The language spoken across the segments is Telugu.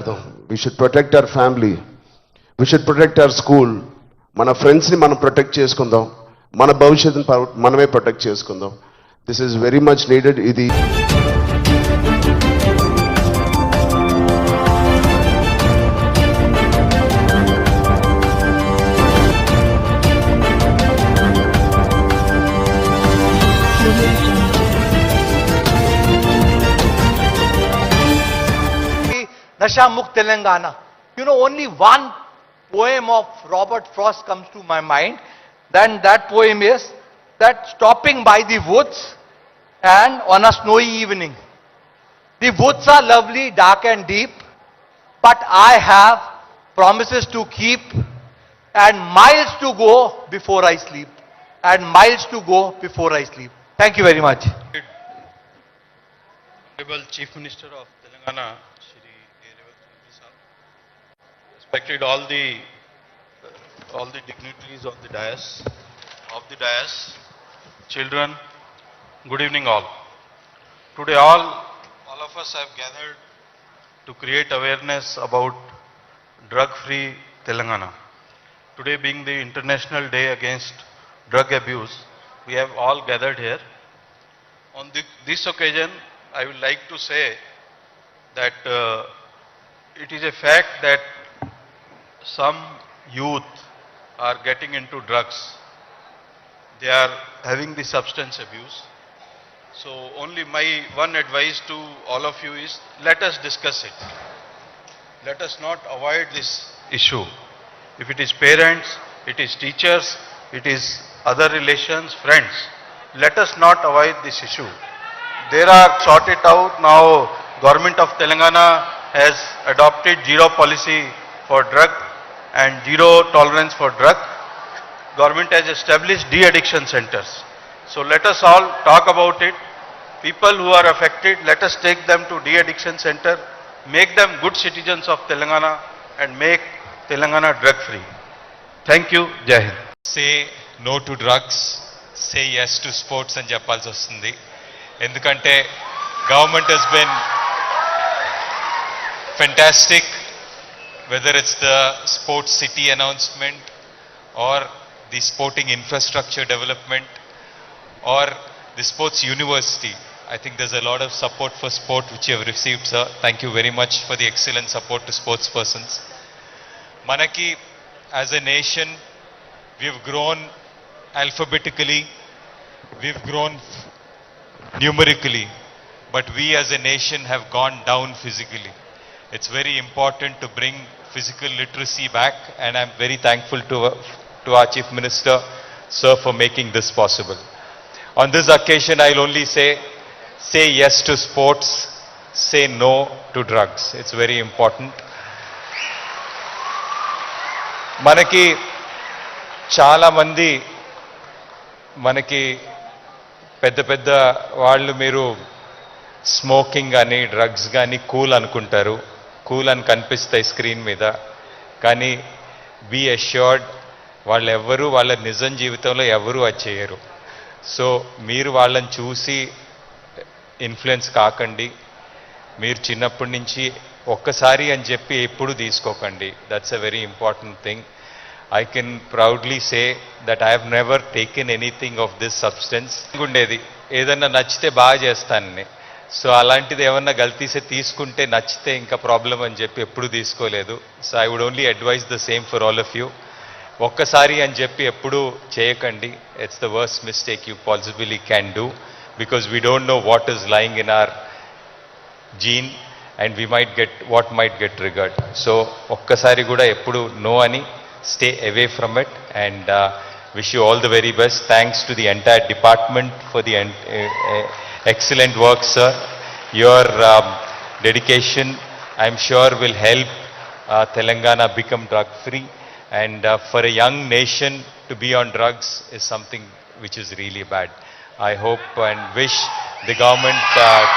మాట్లాడదాం. We should protect our family, we should protect our school. మన ఫ్రెండ్స్ని మనం ప్రొటెక్ట్ చేసుకుందాం, మన భవిష్యత్తుని మనమే ప్రొటెక్ట్ చేసుకుందాం. This is very much needed. ఇది Nasha Mukt Telangana. You know, only one poem of Robert Frost comes to my mind. Then that poem is that stopping by the woods and on a snowy evening. The woods are lovely, dark and deep, but I have promises to keep and miles to go before I sleep. And miles to go before I sleep. Thank you very much. Honorable Chief Minister of Telangana, respected all the dignitaries of the dais, children, good evening all. Today all of us have gathered to create awareness about drug-free Telangana. Today being the International Day Against Drug Abuse, we have all gathered here. On this occasion, I would like to say that it is a fact that some youth are getting into drugs. They are having the substance abuse. So only my one advice to all of you is, let us discuss it. Let us not avoid this issue. If it is parents, it is teachers, it is other relations, friends, let us not avoid this issue. There are sort it out now. Government of Telangana has adopted zero policy for drug and zero tolerance for drug. Government has established de-addiction centers. So let us all talk about it. People who are affected, let us take them to de-addiction center, make them good citizens of Telangana and make Telangana drug free. Thank you. Jai Hind. Say no to drugs, say yes to sports అని చెప్పాల్సి వస్తుంది. ఎందుకంటే government has been fantastic, whether it's the sports city announcement or the sporting infrastructure development or the sports university. I think there's a lot of support for sport which you have received, sir. Thank you very much for the excellent support to sports persons. Manaki, as a nation, we've grown alphabetically, we've grown numerically, but we as a nation have gone down physically. It's very important to bring physical literacy back, and I'm very thankful to our Chief Minister, sir, for making this possible. On this occasion, I'll only say yes to sports, say no to drugs. It's very important. Manaki చాలా మంది మనకి పెద్ద పెద్ద వాళ్ళు మీరు స్మోకింగ్ కానీ డ్రగ్స్ కానీ కూల్ అనుకుంటారు, కూల్ అని కనిపిస్తాయి స్క్రీన్ మీద. కానీ బీ అష్యూర్డ్ వాళ్ళు ఎవ్వరూ వాళ్ళ నిజం జీవితంలో ఎవరూ అది చేయరు. సో మీరు వాళ్ళని చూసి ఇన్ఫ్లుయెన్స్ కాకండి. మీరు చిన్నప్పటి నుంచి ఒక్కసారి అని చెప్పి ఎప్పుడు తీసుకోకండి. That's a very important thing. I can proudly say that I have never taken anything of this substance. ఉండేది ఏదన్నా నచ్చితే బాగా చేస్తానని. సో అలాంటిది ఏమన్నా గల్తీసే తీసుకుంటే నచ్చితే ఇంకా ప్రాబ్లం అని చెప్పి ఎప్పుడు తీసుకోలేదు. So I would only advise the same for all of you. ఒక్కసారి అని చెప్పి ఎప్పుడు చేయకండి. It's the worst mistake you possibly can do, because we don't know what is lying in our gene and we might get what might get triggered. So ఒక్కసారి కూడా ఎప్పుడు నో అని stay away from it, and wish you all the very best. Thanks to the entire department for the excellent work, sir. Your dedication, I'm sure, will help Telangana become drug free, and for a young nation to be on drugs is something which is really bad. I hope and wish the government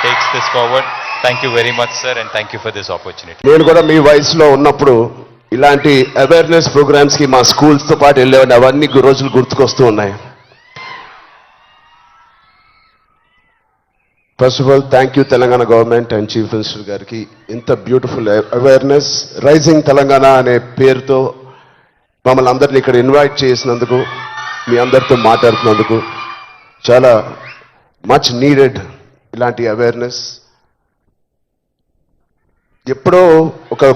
takes this forward. Thank you very much, sir, and thank you for this opportunity. నేను కూడా మీ వయసులో ఉన్నప్పుడు ఇలాంటి అవేర్నెస్ ప్రోగ్రామ్స్కి మా స్కూల్స్తో పాటు వెళ్ళేవాడిని. అవన్నీ రోజులు గుర్తుకొస్తూ ఉన్నాయి. First of all thank you Telangana government and chief minister గారికి ఇంత బ్యూటిఫుల్ అవేర్నెస్ రైజింగ్ తెలంగాణ అనే పేరుతో మమ్మల్ని అందరినీ ఇక్కడ ఇన్వైట్ చేసినందుకు మీ అందరితో మాట్లాడుతున్నందుకు చాలా మచ్ నీడెడ్ ఇలాంటి అవేర్నెస్. ఎప్పుడో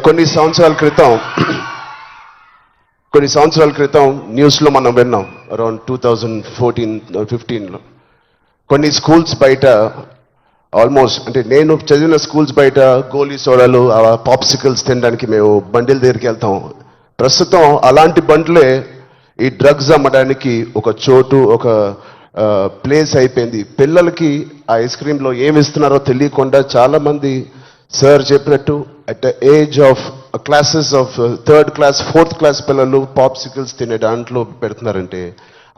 కొన్ని సంవత్సరాల క్రితం న్యూస్లో మనం విన్నాం అరౌండ్ 2014-15లో కొన్ని స్కూల్స్ బయట ఆల్మోస్ట్ అంటే నేను చదివిన స్కూల్స్ బయట గోలీ సోడాలు పాప్సికల్స్ తినడానికి మేము బండిల దగ్గరికి వెళ్తాం. ప్రస్తుతం అలాంటి బండ్లే ఈ డ్రగ్స్ అమ్మడానికి ఒక చోటు ఒక ప్లేస్ అయిపోయింది. పిల్లలకి ఆ ఐస్ క్రీమ్లో ఏమి ఇస్తున్నారో తెలియకుండా చాలామంది సార్ చెప్పినట్టు at the age of classes of 3rd class 4th class పిల్లలు పాప్సికల్స్ తినే దాంట్లో పెడుతున్నారంటే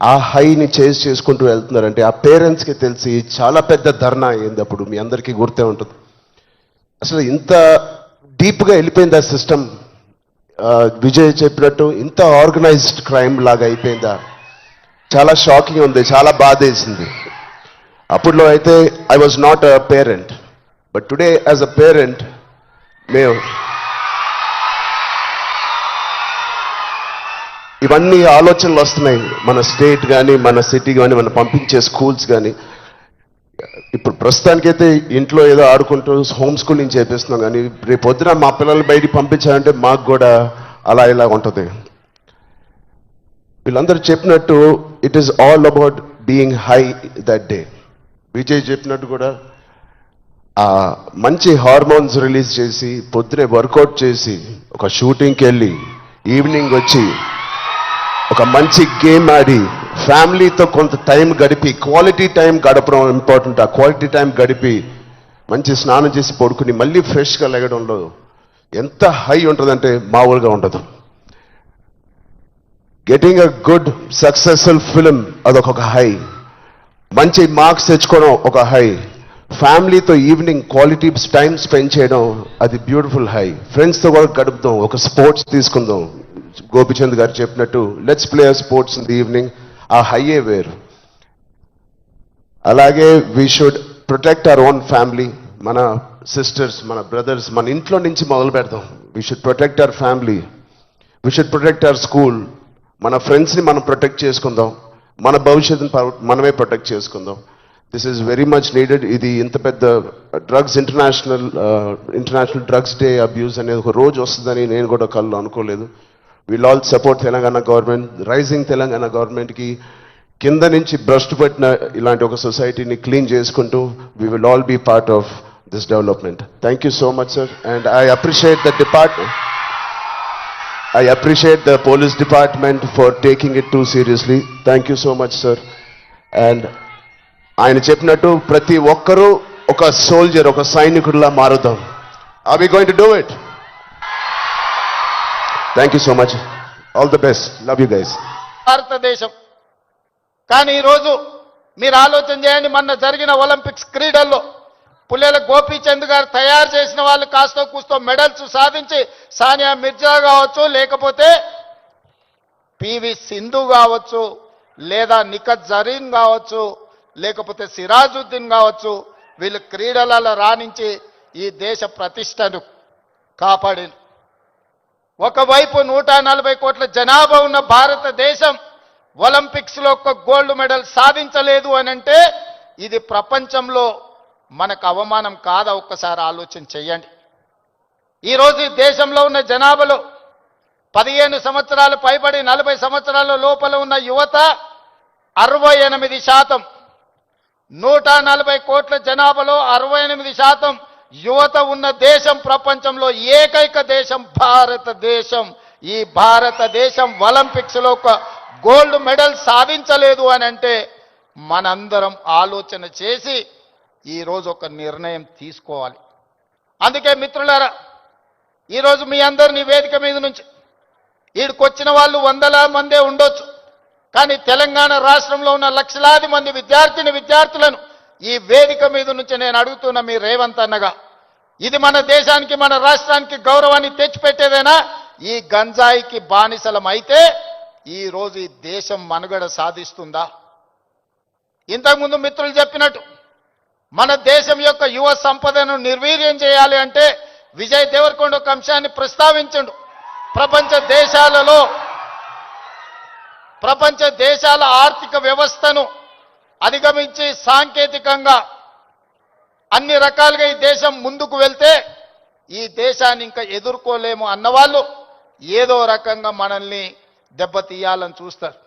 ఆ హైని చేజ్ చేసుకుంటూ వెళ్తున్నారంటే ఆ పేరెంట్స్కి తెలిసి చాలా పెద్ద ధర్నా అయింది. అప్పుడు మీ అందరికీ గుర్తే ఉంటుంది. అసలు ఇంత డీప్గా వెళ్ళిపోయింది ఆ సిస్టమ్. విజయ్ చెప్పినట్టు ఇంత ఆర్గనైజ్డ్ క్రైమ్ లాగా అయిపోయిందా, చాలా షాకింగ్ ఉంది, చాలా బాధ వేసింది. అప్పుడులో అయితే I was not a parent, but today as a parent మేము ఇవన్నీ ఆలోచనలు వస్తున్నాయి. మన స్టేట్ కానీ మన సిటీ కానీ మనం పంపించే స్కూల్స్ కానీ ఇప్పుడు ప్రస్తుతానికైతే ఇంట్లో ఏదో ఆడుకుంటూ హోమ్ స్కూలింగ్ చేపిస్తున్నాం, కానీ రేపు పొద్దున మా పిల్లల్ని బయటికి పంపించాలంటే మాకు కూడా అలా ఇలా ఉంటుంది. వీళ్ళందరూ చెప్పినట్టు it is all about being high that day. Vijay చెప్పినట్టు కూడా ఆ మంచి హార్మోన్స్ రిలీజ్ చేసి పొద్దునే వర్కౌట్ చేసి ఒక షూటింగ్కి వెళ్ళి ఈవినింగ్ వచ్చి ఒక మంచి గేమ్ ఆడి ఫ్యామిలీతో కొంత టైం గడిపి క్వాలిటీ టైం గడపడం ఇంపార్టెంట్. ఆ క్వాలిటీ టైం గడిపి మంచి స్నానం చేసి పడుకుని మళ్ళీ ఫ్రెష్గా లెగడంలో ఎంత హై ఉంటుందంటే మామూలుగా ఉండదు. Getting a good successful film అదొక హై, మంచి మార్క్స్ తెచ్చుకోవడం ఒక హై, ఫ్యామిలీతో ఈవినింగ్ క్వాలిటీ టైం స్పెండ్ చేయడం అది బ్యూటిఫుల్ హై, ఫ్రెండ్స్తో కూడా గడుపుదాం, ఒక స్పోర్ట్స్ తీసుకుందాం. గోపిచంద్ గారు చెప్పినట్టు let's play sports in the evening, ఆ హైయే వేరు. అలాగే we should protect our own family, మన సిస్టర్స్ మన బ్రదర్స్ మన ఇంట్లో నుంచి మొదలు పెడదాం. We should protect our family, we should protect our school, మన ఫ్రెండ్స్ని మనం ప్రొటెక్ట్ చేసుకుందాం, మన భవిష్యత్తుని మనమే ప్రొటెక్ట్ చేసుకుందాం. This is very much needed. ఇది ఇంత పెద్ద drugs international drugs day abuse అనేది ఒక రోజు వస్తుందని నేను కూడా కళ్ళు అనుకోలేదు. Will all support Telangana government, rising Telangana గవర్నమెంట్కి కింద నుంచి భ్రష్టు పట్టిన ఇలాంటి ఒక సొసైటీని క్లీన్ చేసుకుంటూ we will all be part of this development. Thank you so much sir, and I appreciate the police department for taking it too seriously. Thank you so much sir. And ఆయన చెప్పినట్టు ప్రతి ఒక్కరూ ఒక సోల్జర్, ఒక సైనికుడిలా మారుదాం. Are we going to do it? Thank you so much. All the best. Love you guys. భారతదేశం కానీ ఈరోజు మీరు ఆలోచన చేయండి, మొన్న జరిగిన ఒలింపిక్స్ క్రీడల్లో పుల్లెల గోపీచంద్ గారు తయారు చేసిన వాళ్ళు కాస్తో కూస్తో మెడల్స్ సాధించి సానియా మిర్జా కావచ్చు, లేకపోతే పివి సింధు కావచ్చు, లేదా నిఖత్ జరీన్ కావచ్చు, లేకపోతే సిరాజుద్దీన్ కావచ్చు, వీళ్ళు క్రీడలలో రాణించి ఈ దేశ ప్రతిష్టను కాపాడింది. ఒకవైపు 140 కోట్ల జనాభా ఉన్న భారతదేశం ఒలింపిక్స్లో ఒక్క గోల్డ్ మెడల్ సాధించలేదు అని అంటే ఇది ప్రపంచంలో మనకు అవమానం కాదా? ఒక్కసారి ఆలోచన చెయ్యండి. ఈరోజు ఈ దేశంలో ఉన్న జనాభాలో 15 సంవత్సరాలు పైబడి 40 సంవత్సరాల లోపల ఉన్న యువత 68%. 140 కోట్ల జనాభాలో 68% యువత ఉన్న దేశం ప్రపంచంలో ఏకైక దేశం భారతదేశం. ఈ భారతదేశం ఒలింపిక్స్లో ఒక గోల్డ్ మెడల్ సాధించలేదు అని అంటే మనందరం ఆలోచన చేసి ఈరోజు ఒక నిర్ణయం తీసుకోవాలి. అందుకే మిత్రులారా, ఈరోజు మీ అందరినీ వేదిక మీద నుంచి ఈడికొచ్చిన వాళ్ళు 100ల మందే ఉండొచ్చు, కానీ తెలంగాణ రాష్ట్రంలో ఉన్న లక్షలాది మంది విద్యార్థులను ఈ వేదిక మీద నుంచి నేను అడుగుతున్న మీ రేవంత్ అన్నగా, ఇది మన దేశానికి మన రాష్ట్రానికి గౌరవాన్ని తెచ్చిపెట్టేదేనా? ఈ గంజాయికి బానిసలం అయితే ఈరోజు ఈ దేశం మనుగడ సాధిస్తుందా? ఇంతకుముందు మిత్రులు చెప్పినట్టు మన దేశం యొక్క యువ సంపదను నిర్వీర్యం చేయాలి అంటే విజయ్ దేవరకొండ ఒక అంశాన్ని ప్రస్తావించండు. ప్రపంచ దేశాల ఆర్థిక వ్యవస్థను అధిగమించి సాంకేతికంగా అన్ని రకాలుగా ఈ దేశం ముందుకు వెళ్తే ఈ దేశాన్ని ఇంకా ఎదుర్కోలేము అన్నవాళ్ళు ఏదో రకంగా మనల్ని దెబ్బతీయాలని చూస్తారు.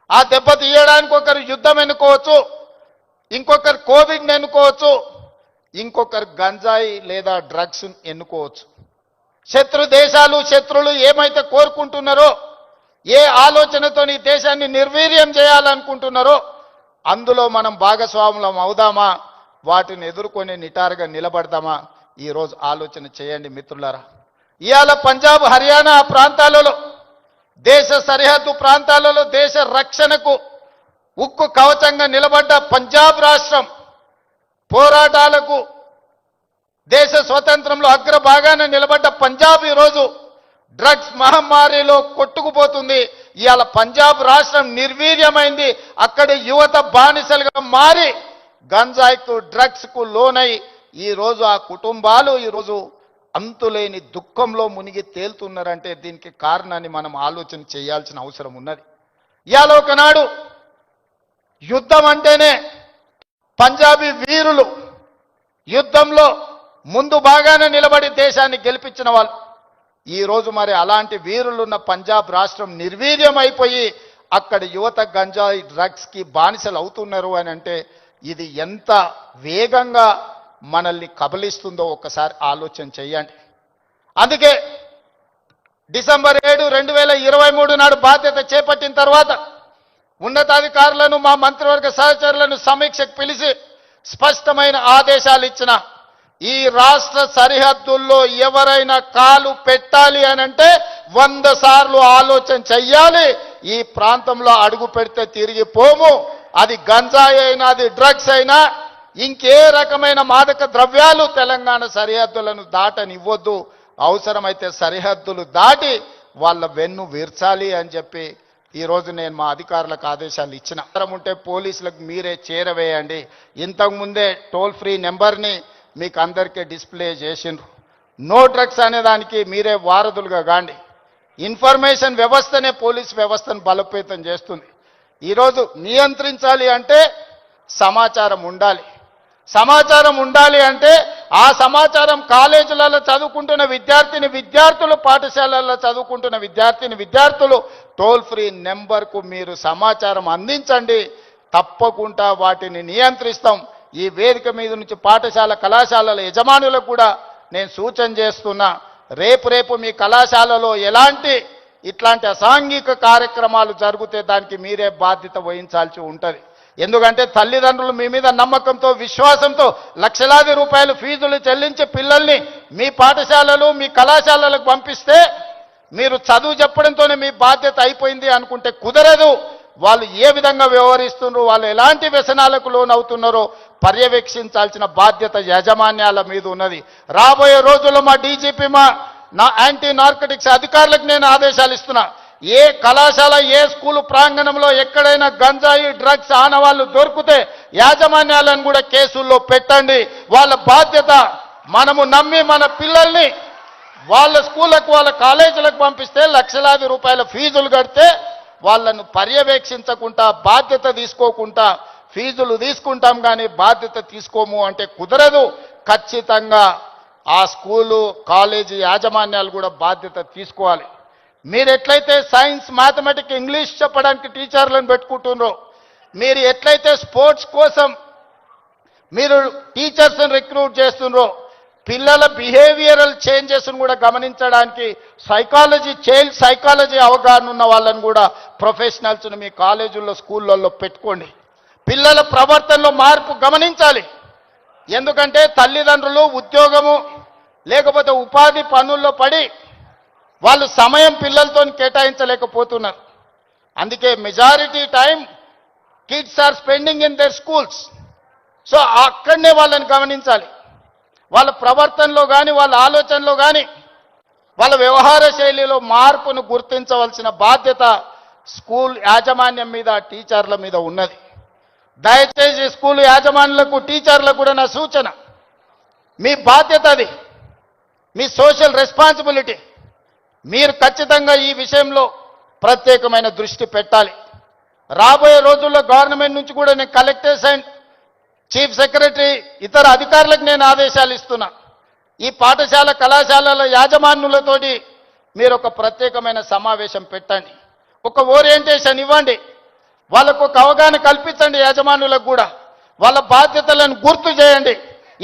ఆ దెబ్బతీయడానికి ఒకరు యుద్ధం ఎన్నుకోవచ్చు, ఇంకొకరు కోవిడ్ని ఎన్నుకోవచ్చు, ఇంకొకరు గంజాయి లేదా డ్రగ్స్ ఎన్నుకోవచ్చు. శత్రు దేశాలు శత్రులు ఏమైతే కోరుకుంటున్నారో, ఏ ఆలోచనతో ఈ దేశాన్ని నిర్వీర్యం చేయాలనుకుంటున్నారో అందులో మనం భాగస్వాములం అవుదామా, వాటిని ఎదుర్కొని నిటారుగా నిలబడదామా, ఈరోజు ఆలోచన చేయండి మిత్రులారా. ఇవాళ పంజాబ్ హర్యానా ప్రాంతాలలో, దేశ సరిహద్దు ప్రాంతాలలో దేశ రక్షణకు ఉక్కు కవచంగా నిలబడ్డ పంజాబ్ రాష్ట్రం, పోరాటాలకు దేశ స్వతంత్రంలో అగ్రభాగాన నిలబడ్డ పంజాబ్ ఈరోజు డ్రగ్స్ మహమ్మారిలో కొట్టుకుపోతుంది. ఇవాళ పంజాబ్ రాష్ట్రం నిర్వీర్యమైంది. అక్కడి యువత బానిసలుగా మారి గంజాయికు డ్రగ్స్కు లోనై ఈరోజు ఆ కుటుంబాలు ఈరోజు అంతులేని దుఃఖంలో మునిగి తేలుతున్నారంటే దీనికి కారణాన్ని మనం ఆలోచన చేయాల్సిన అవసరం ఉన్నది. ఇవాళ ఒకనాడు యుద్ధం అంటేనే పంజాబీ వీరులు యుద్ధంలో ముందు బాగానే నిలబడి దేశాన్ని గెలిపించిన వాళ్ళు. ఈరోజు మరి అలాంటి వీరులున్న పంజాబ్ రాష్ట్రం నిర్వీర్యం అయిపోయి అక్కడ యువత గంజాయి డ్రగ్స్కి బానిసలు అవుతున్నారు అని అంటే ఇది ఎంత వేగంగా మనల్ని కబలిస్తుందో ఒక్కసారి ఆలోచన చేయండి. అందుకే డిసెంబర్ 7, 2023 నాడు బాధ్యత చేపట్టిన తర్వాత ఉన్నతాధికారులను మా మంత్రివర్గ సహచరులను సమీక్షకు పిలిచి స్పష్టమైన ఆదేశాలు ఇచ్చిన. ఈ రాష్ట్ర సరిహద్దుల్లో ఎవరైనా కాలు పెట్టాలి అని అంటే 100 సార్లు ఆలోచన చెయ్యాలి. ఈ ప్రాంతంలో అడుగు పెడితే తిరిగి పోము. అది గంజాయి అయినా, అది డ్రగ్స్ అయినా, ఇంకే రకమైన మాదక ద్రవ్యాలు తెలంగాణ సరిహద్దులను దాటనివ్వద్దు. అవసరమైతే సరిహద్దులు దాటి వాళ్ళ వెన్ను విర్చాలి అని చెప్పి ఈరోజు నేను మా అధికారులకు ఆదేశాలు ఇచ్చిన. అవసరం ఉంటే పోలీసులకు మీరే చేరవేయండి. ఇంతకుముందే టోల్ ఫ్రీ నెంబర్ని మీకు అందరికీ డిస్ప్లే చేసిండ్రు. నో డ్రగ్స్ అనేదానికి మీరే వారధులుగా కాండి. ఇన్ఫర్మేషన్ వ్యవస్థనే పోలీస్ వ్యవస్థను బలోపేతం చేస్తుంది. ఈరోజు నియంత్రించాలి అంటే సమాచారం ఉండాలి. సమాచారం ఉండాలి అంటే ఆ సమాచారం కాలేజీలలో చదువుకుంటున్న విద్యార్థులు, పాఠశాలల్లో చదువుకుంటున్న విద్యార్థులు టోల్ ఫ్రీ నెంబర్కు మీరు సమాచారం అందించండి. తప్పకుండా వాటిని నియంత్రిస్తాం. ఈ వేదిక మీద నుంచి పాఠశాల కళాశాలల యజమానులకు కూడా నేను సూచన చేస్తున్నా. రేపు మీ కళాశాలలో ఇట్లాంటి అసాంఘిక కార్యక్రమాలు జరిగితే దానికి మీరే బాధ్యత వహించాల్సి ఉంటుంది. ఎందుకంటే తల్లిదండ్రులు మీ మీద నమ్మకంతో, విశ్వాసంతో లక్షలాది రూపాయలు ఫీజులు చెల్లించి పిల్లల్ని మీ పాఠశాలలు, మీ కళాశాలలకు పంపిస్తే మీరు చదువు చెప్పడంతోనే మీ బాధ్యత అయిపోయింది అనుకుంటే కుదరదు. వాళ్ళు ఏ విధంగా వ్యవహరిస్తున్నారో, వాళ్ళు ఎలాంటి వ్యసనాలకు లోనవుతున్నారో పర్యవేక్షించాల్సిన బాధ్యత యాజమాన్యాల మీద ఉన్నది. రాబోయే రోజుల్లో మా డీజీపీ, నా యాంటీ నార్కటిక్స్ అధికారులకు నేను ఆదేశాలు ఇస్తున్నా. ఏ కళాశాల, ఏ స్కూలు ప్రాంగణంలో ఎక్కడైనా గంజాయి డ్రగ్స్ ఆనవాళ్లు దొరికితే యాజమాన్యాలను కూడా కేసుల్లో పెట్టండి. వాళ్ళ బాధ్యత. మనము నమ్మి మన పిల్లల్ని వాళ్ళ స్కూళ్ళకు, వాళ్ళ కాలేజీలకు పంపిస్తే లక్షలాది రూపాయల ఫీజులు కడితే వాళ్ళను పర్యవేక్షించకుండా, బాధ్యత తీసుకోకుండా ఫీజులు తీసుకుంటాం కానీ బాధ్యత తీసుకోము అంటే కుదరదు. ఖచ్చితంగా ఆ స్కూలు, కాలేజీ యాజమాన్యాలు కూడా బాధ్యత తీసుకోవాలి. మీరు ఎట్లయితే సైన్స్, మ్యాథమెటిక్స్, ఇంగ్లీష్ చెప్పడానికి టీచర్లను పెట్టుకుంటున్నారో, మీరు ఎట్లయితే స్పోర్ట్స్ కోసం మీరు టీచర్స్ని రిక్రూట్ చేస్తున్నారో, పిల్లల బిహేవియరల్ చేంజెస్ను కూడా గమనించడానికి చైల్డ్ సైకాలజీ అవగాహన ఉన్న వాళ్ళని కూడా ప్రొఫెషనల్స్ను మీ కాలేజీల్లో, స్కూళ్ళల్లో పెట్టుకోండి. పిల్లల ప్రవర్తనలో మార్పు గమనించాలి. ఎందుకంటే తల్లిదండ్రులు ఉద్యోగము లేకపోతే ఉపాధి పనుల్లో పడి వాళ్ళు సమయం పిల్లలతో కేటాయించలేకపోతున్నారు. అందుకే majority time kids are spending in their schools. So అక్కడనే వాళ్ళని గమనించాలి. వాళ్ళ ప్రవర్తనలో కానీ, వాళ్ళ ఆలోచనలో కానీ, వాళ్ళ వ్యవహార శైలిలో మార్పును గుర్తించవలసిన బాధ్యత స్కూల్ యాజమాన్యం మీద, టీచర్ల మీద ఉన్నది. దయచేసి స్కూల్ యాజమానులకు టీచర్లకు కూడా నా సూచన, మీ బాధ్యత అది, మీ సోషల్ రెస్పాన్సిబిలిటీ. మీరు ఖచ్చితంగా ఈ విషయంలో ప్రత్యేకమైన దృష్టి పెట్టాలి. రాబోయే రోజుల్లో గవర్నమెంట్ నుంచి కూడా నేను కలెక్టర్స్ అండ్ చీఫ్ సెక్రటరీ ఇతర అధికారులకు నేను ఆదేశాలు ఇస్తున్నా. ఈ పాఠశాల కళాశాలల యాజమాన్యులతోటి మీరు ఒక ప్రత్యేకమైన సమావేశం పెట్టండి, ఒక ఓరియంటేషన్ ఇవ్వండి, వాళ్ళకు ఒక అవగాహన కల్పించండి. యాజమాన్యులకు కూడా వాళ్ళ బాధ్యతలను గుర్తు చేయండి.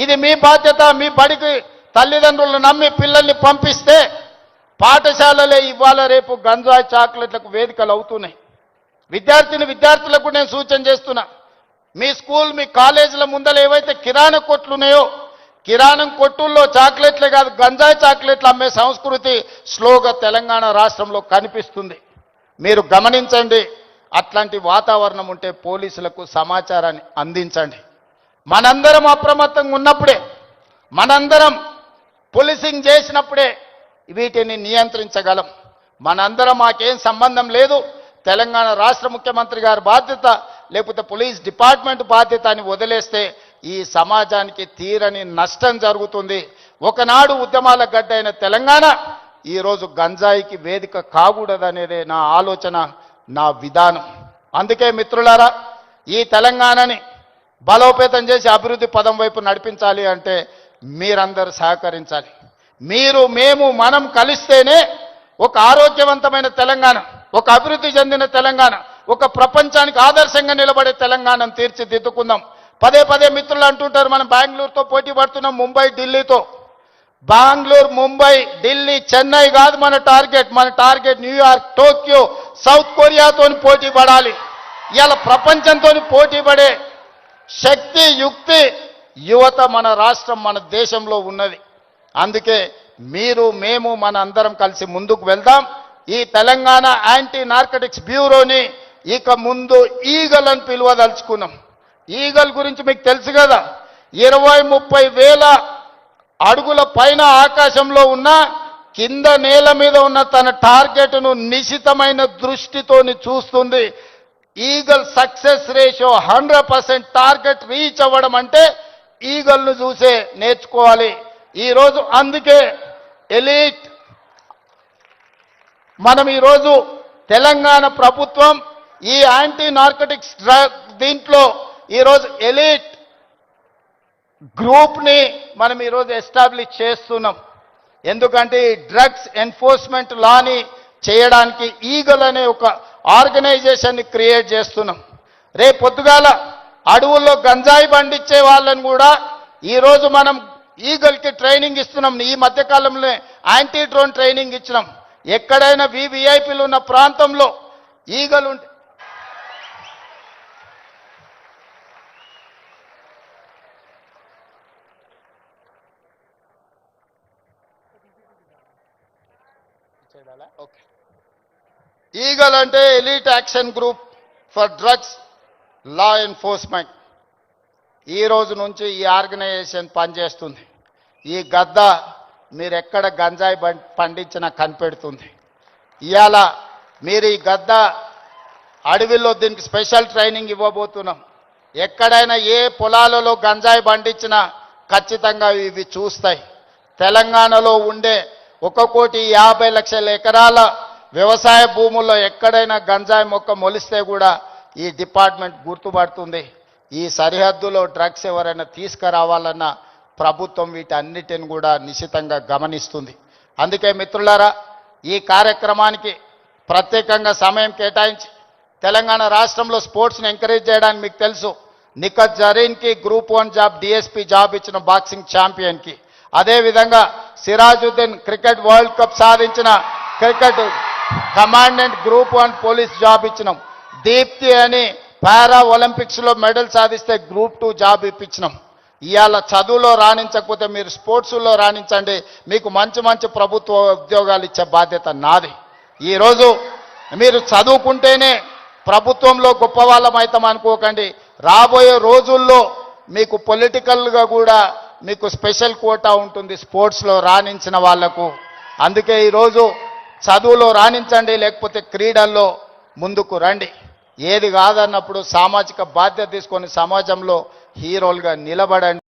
ఇది మీ బాధ్యత. మీ బడికి తల్లిదండ్రులు నమ్మి పిల్లల్ని పంపిస్తే పాఠశాలలే ఇవాళ రేపు గంజాయి చాక్లెట్లకు వేదికలు అవుతున్నాయి. విద్యార్థులకు నేను సూచన చేస్తున్నా, మీ స్కూల్ మీ కాలేజీల ముందర ఏవైతే కిరాణా కొట్లు ఉన్నాయో, కిరాణం కొట్టుల్లో చాక్లెట్లే కాదు గంజాయి చాక్లెట్లు అమ్మే సంస్కృతి స్లోగా తెలంగాణ రాష్ట్రంలో కనిపిస్తుంది. మీరు గమనించండి. అట్లాంటి వాతావరణం ఉంటే పోలీసులకు సమాచారాన్ని అందించండి. మనందరం అప్రమత్తంగా ఉన్నప్పుడే, మనందరం పోలీసింగ్ చేసినప్పుడే వీటిని నియంత్రించగలం. మనందరం మాకేం సంబంధం లేదు, తెలంగాణ రాష్ట్ర ముఖ్యమంత్రి గారి బాధ్యత లేకపోతే పోలీస్ డిపార్ట్మెంట్ బాధ్యత అని వదిలేస్తే ఈ సమాజానికి తీరని నష్టం జరుగుతుంది. ఒకనాడు ఉద్యమాల గడ్డ అయిన తెలంగాణ ఈరోజు గంజాయికి వేదిక కాకూడదనేదే నా ఆలోచన, నా విధానం. అందుకే మిత్రులారా, ఈ తెలంగాణని బలోపేతం చేసి అభివృద్ధి పదం వైపు నడిపించాలి అంటే మీరందరూ సహకరించాలి. మీరు మేము మనం కలిస్తేనే ఒక ఆరోగ్యవంతమైన తెలంగాణ, ఒక అభివృద్ధి చెందిన తెలంగాణ, ఒక ప్రపంచానికి ఆదర్శంగా నిలబడే తెలంగాణను తీర్చిదిద్దుకుందాం. పదే పదే మిత్రులు అంటుంటారు మనం బెంగళూరుతో పోటీ పడుతున్నాం, ముంబై ఢిల్లీతో. బెంగళూరు, ముంబై, ఢిల్లీ, చెన్నై కాదు మన టార్గెట్ న్యూయార్క్, టోక్యో, సౌత్ కొరియాతో పోటీ పడాలి. ఇవాళ ప్రపంచంతో పోటీ పడే శక్తి, యుక్తి, యువత మన రాష్ట్రం మన దేశంలో ఉన్నది. అందుకే మీరు మేము మన అందరం కలిసి ముందుకు వెళ్దాం. ఈ తెలంగాణ యాంటీ నార్కటిక్స్ బ్యూరోని ఇక ముందు ఈగల్ అని పిలువదలుచుకున్నాం. ఈగల్ గురించి మీకు తెలుసు కదా, 20-30 వేల అడుగుల పైన ఆకాశంలో ఉన్న కింద నేల మీద ఉన్న తన టార్గెట్ను నిశితమైన దృష్టితోని చూస్తుంది. Eagle success ratio 100%. Target reach అవ్వడం అంటే ఈగల్ను చూసే నేర్చుకోవాలి. ఈరోజు అందుకే ఎలీట్ మనం ఈరోజు తెలంగాణ ప్రభుత్వం ఈ యాంటీ నార్కటిక్స్ దీంట్లో ఈరోజు ఎలీట్ గ్రూప్ని మనం ఈరోజు ఎస్టాబ్లిష్ చేస్తున్నాం. ఎందుకంటే ఈ డ్రగ్స్ ఎన్ఫోర్స్మెంట్ లాని చేయడానికి ఈగల్ అనే ఒక ఆర్గనైజేషన్ని క్రియేట్ చేస్తున్నాం. రేపు పొద్దుగాల అడవుల్లో గంజాయి పండించే వాళ్ళని కూడా ఈరోజు మనం ఈగల్కి ట్రైనింగ్ ఇస్తున్నాం. ఈ మధ్యకాలంలో యాంటీ డ్రోన్ ట్రైనింగ్ ఇచ్చినాం. ఎక్కడైనా వివిఐపీలు ఉన్న ప్రాంతంలో ఈగలు ఉంటే ఈగల్ అంటే elite action group for drugs law enforcement. ఈ రోజు నుంచి ఈ ఆర్గనైజేషన్ పనిచేస్తుంది. ఈ గద్ద మీరు ఎక్కడ గంజాయి పండించినా కనిపెడుతుంది. ఇవాళ మీరు ఈ గద్ద అడవిలో దీనికి స్పెషల్ ట్రైనింగ్ ఇవ్వబోతున్నాం. ఎక్కడైనా ఏ పొలాలలో గంజాయి పండించినా ఖచ్చితంగా ఇవి చూస్తాయి. తెలంగాణలో ఉండే 1,50,00,000 ఎకరాల వ్యవసాయ భూముల్లో ఎక్కడైనా గంజాయి మొక్క మొలిస్తే కూడా ఈ డిపార్ట్మెంట్ గుర్తుపడుతుంది. ఈ సరిహద్దులో డ్రగ్స్ ఎవరైనా తీసుకురావాలన్నా ప్రభుత్వం వీటన్నిటిని కూడా నిశితంగా గమనిస్తుంది. అందుకే మిత్రులారా, ఈ కార్యక్రమానికి ప్రత్యేకంగా సమయం కేటాయించి తెలంగాణ రాష్ట్రంలో స్పోర్ట్స్ని ఎంకరేజ్ చేయడానికి మీకు తెలుసు, నిఖత్ జరీన్కి గ్రూప్ 1 జాబ్ డిఎస్పీ జాబ్ ఇచ్చిన బాక్సింగ్ ఛాంపియన్కి, అదేవిధంగా సిరాజుద్దీన్ క్రికెట్ వరల్డ్ కప్ సాధించిన cricket commandant group 1 police job ఇచ్చినాం. దీప్తి అని పారా ఒలింపిక్స్లో మెడల్ సాధిస్తే గ్రూప్ 2 జాబ్ ఇప్పించినాం. ఇవాళ చదువులో రాణించకపోతే మీరు స్పోర్ట్స్లో రాణించండి, మీకు మంచి మంచి ప్రభుత్వ ఉద్యోగాలు ఇచ్చే బాధ్యత నాది. ఈరోజు మీరు చదువుకుంటేనే ప్రభుత్వంలో గొప్ప వాళ్ళం అవుతాం అనుకోకండి. రాబోయే రోజుల్లో మీకు పొలిటికల్గా కూడా మీకు స్పెషల్ కోటా ఉంటుంది స్పోర్ట్స్లో రాణించిన వాళ్లకు. అందుకే ఈరోజు చదువులో రాణించండి, లేకపోతే క్రీడల్లో ముందుకు రండి. ఏది కాదన్నప్పుడు సామాజిక బాధ్యత తీసుకొని సమాజంలో హీరోలుగా నిలబడండి.